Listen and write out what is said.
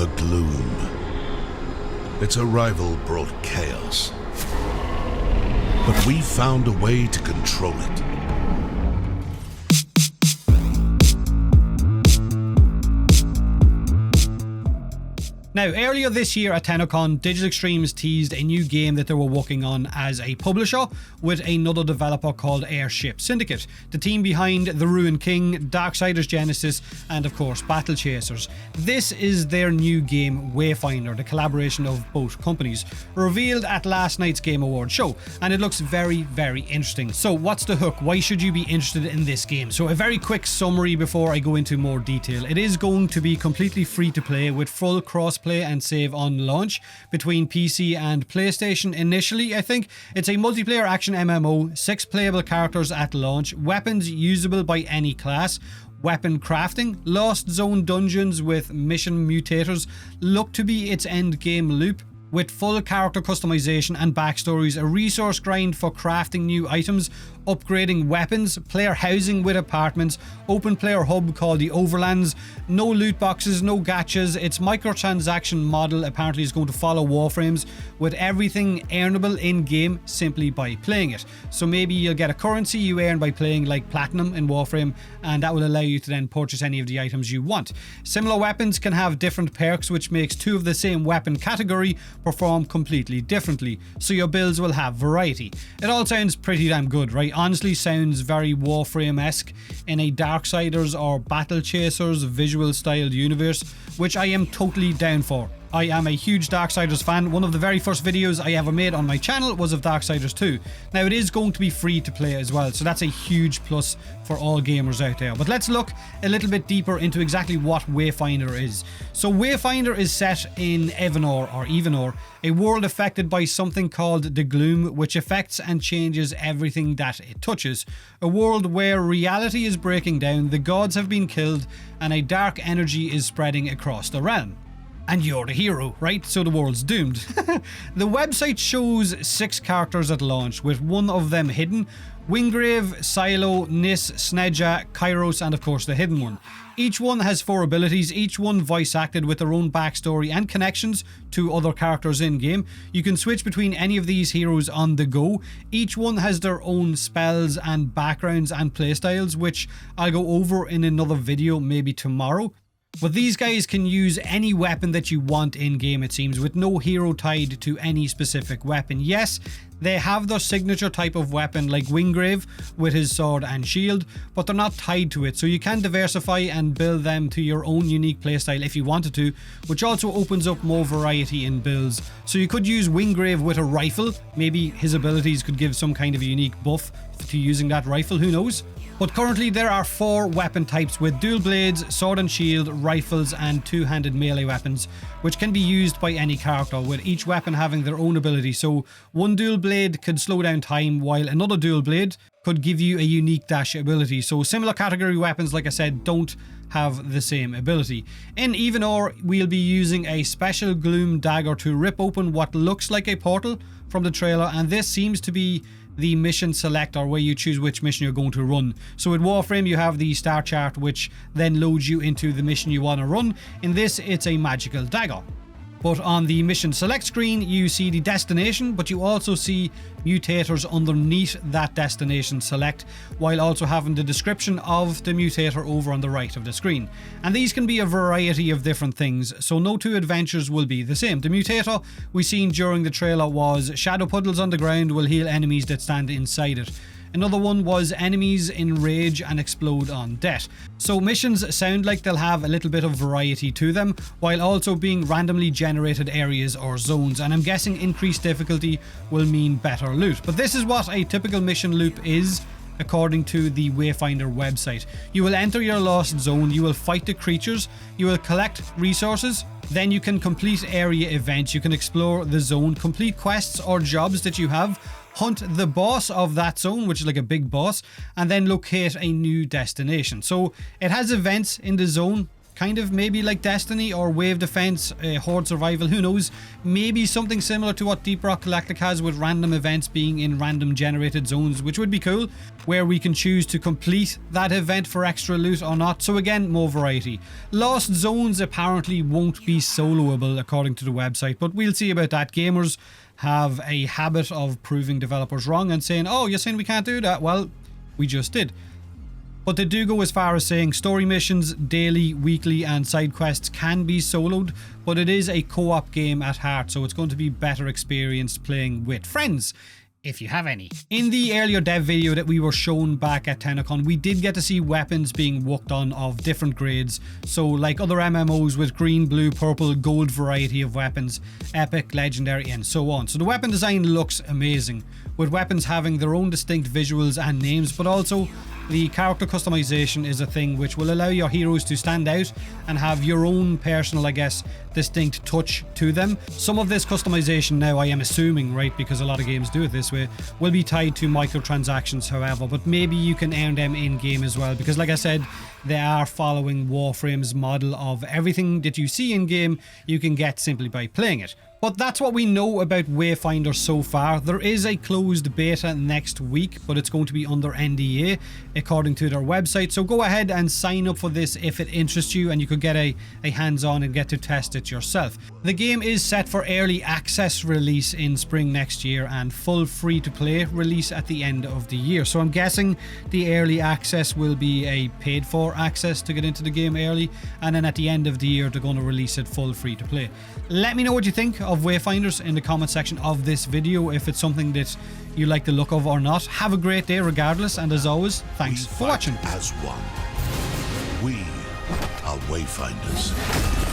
The gloom. Its arrival brought chaos. But we found a way to control it. Now, earlier this year at TennoCon, Digital Extremes teased a new game that they were working on as a publisher with another developer called Airship, Syndicate, the team behind The Ruined King, Darksiders Genesis, and of course Battle Chasers. This is their new game, Wayfinder, the collaboration of both companies, revealed at last night's Game Awards show, and it looks very, very interesting. So what's the hook? Why should you be interested in this game? So a very quick summary before I go into more detail. It is going to be completely free to play with full cross play and save on launch between PC and PlayStation initially, I think. It's a multiplayer action MMO, 6 playable characters at launch, weapons usable by any class, weapon crafting, lost zone dungeons with mission mutators look to be its end game loop, with full character customization and backstories, a resource grind for crafting new items, upgrading weapons, player housing with apartments, open player hub called the Overlands, no loot boxes, no gachas. Its microtransaction model apparently is going to follow Warframes, with everything earnable in game simply by playing it. So maybe you'll get a currency you earn by playing like Platinum in Warframe, and that will allow you to then purchase any of the items you want. Similar weapons can have different perks, which makes 2 of the same weapon category perform completely differently, so your builds will have variety. It all sounds pretty damn good, right? Honestly sounds very Warframe-esque in a Darksiders or Battle Chasers visual styled universe, which I am totally down for. I am a huge Darksiders fan. One of the very first videos I ever made on my channel was of Darksiders 2. Now it is going to be free to play as well, so that's a huge plus for all gamers out there. But let's look a little bit deeper into exactly what Wayfinder is. So Wayfinder is set in Evenor, a world affected by something called the Gloom, which affects and changes everything that it touches. A world where reality is breaking down, the gods have been killed, and a dark energy is spreading across the realm. And you're the hero, right? So the world's doomed. The website shows 6 characters at launch, with 1 of them hidden: Wingrave, Silo, Nis, Snedja, Kairos, and of course the hidden one. Each one has 4 abilities, each one voice acted with their own backstory and connections to other characters in game. You can switch between any of these heroes on the go. Each one has their own spells and backgrounds and playstyles, which I'll go over in another video maybe tomorrow. But these guys can use any weapon that you want in game, it seems, with no hero tied to any specific weapon. Yes, they have their signature type of weapon like Wingrave with his sword and shield, but they're not tied to it, so you can diversify and build them to your own unique playstyle if you wanted to, which also opens up more variety in builds. So you could use Wingrave with a rifle, maybe his abilities could give some kind of a unique buff to using that rifle, who knows? But currently there are 4 weapon types with dual blades, sword and shield, rifles, and 2-handed melee weapons, which can be used by any character, with each weapon having their own ability. So one dual blade could slow down time, while another dual blade could give you a unique dash ability. So similar category weapons, like I said, don't have the same ability. In Evenor, we'll be using a special gloom dagger to rip open what looks like a portal from the trailer, and this seems to be the mission selector, where you choose which mission you're going to run. So with Warframe you have the star chart, which then loads you into the mission you want to run. In this, it's a magical dagger. But on the mission select screen you see the destination, but you also see mutators underneath that destination select, while also having the description of the mutator over on the right of the screen. And these can be a variety of different things, so no 2 adventures will be the same. The mutator we seen during the trailer was shadow puddles on the ground will heal enemies that stand inside it. Another one was enemies enrage and explode on death. So missions sound like they'll have a little bit of variety to them, while also being randomly generated areas or zones, and I'm guessing increased difficulty will mean better loot. But this is what a typical mission loop is, according to the Wayfinder website. You will enter your lost zone, you will fight the creatures, you will collect resources, then you can complete area events, you can explore the zone, complete quests or jobs that you have, hunt the boss of that zone, which is like a big boss, and then locate a new destination. So it has events in the zone kind of maybe like Destiny or Wave Defense, Horde Survival, who knows, maybe something similar to what Deep Rock Galactic has, with random events being in random generated zones, which would be cool, where we can choose to complete that event for extra loot or not. So again, more variety. Lost Zones apparently won't be soloable according to the website, but we'll see about that. Gamers have a habit of proving developers wrong and saying, oh, you're saying we can't do that? Well, we just did. But they do go as far as saying story missions, daily, weekly and side quests can be soloed, but it is a co-op game at heart, so it's going to be better experienced playing with friends, if you have any. In the earlier dev video that we were shown back at TennoCon, we did get to see weapons being worked on of different grades. So like other MMOs with green, blue, purple, gold variety of weapons, epic, legendary and so on. So the weapon design looks amazing, with weapons having their own distinct visuals and names, but also the character customization is a thing which will allow your heroes to stand out and have your own personal, I guess, distinct touch to them. Some of this customization now, I am assuming, right, because a lot of games do it this way, will be tied to microtransactions, however, but maybe you can earn them in-game as well, because like I said, they are following Warframe's model of everything that you see in-game you can get simply by playing it. But that's what we know about Wayfinder so far. There is a closed beta next week, but it's going to be under NDA according to their website. So go ahead and sign up for this if it interests you, and you could get a hands-on and get to test it yourself. The game is set for early access release in spring next year and full free-to-play release at the end of the year. So I'm guessing the early access will be a paid-for access to get into the game early, and then at the end of the year they're going to release it full free-to-play. Let me know what you think of Wayfinders in the comment section of this video, if it's something that you like the look of or not. Have a great day regardless, and as always, thanks for watching. As one, we are Wayfinders.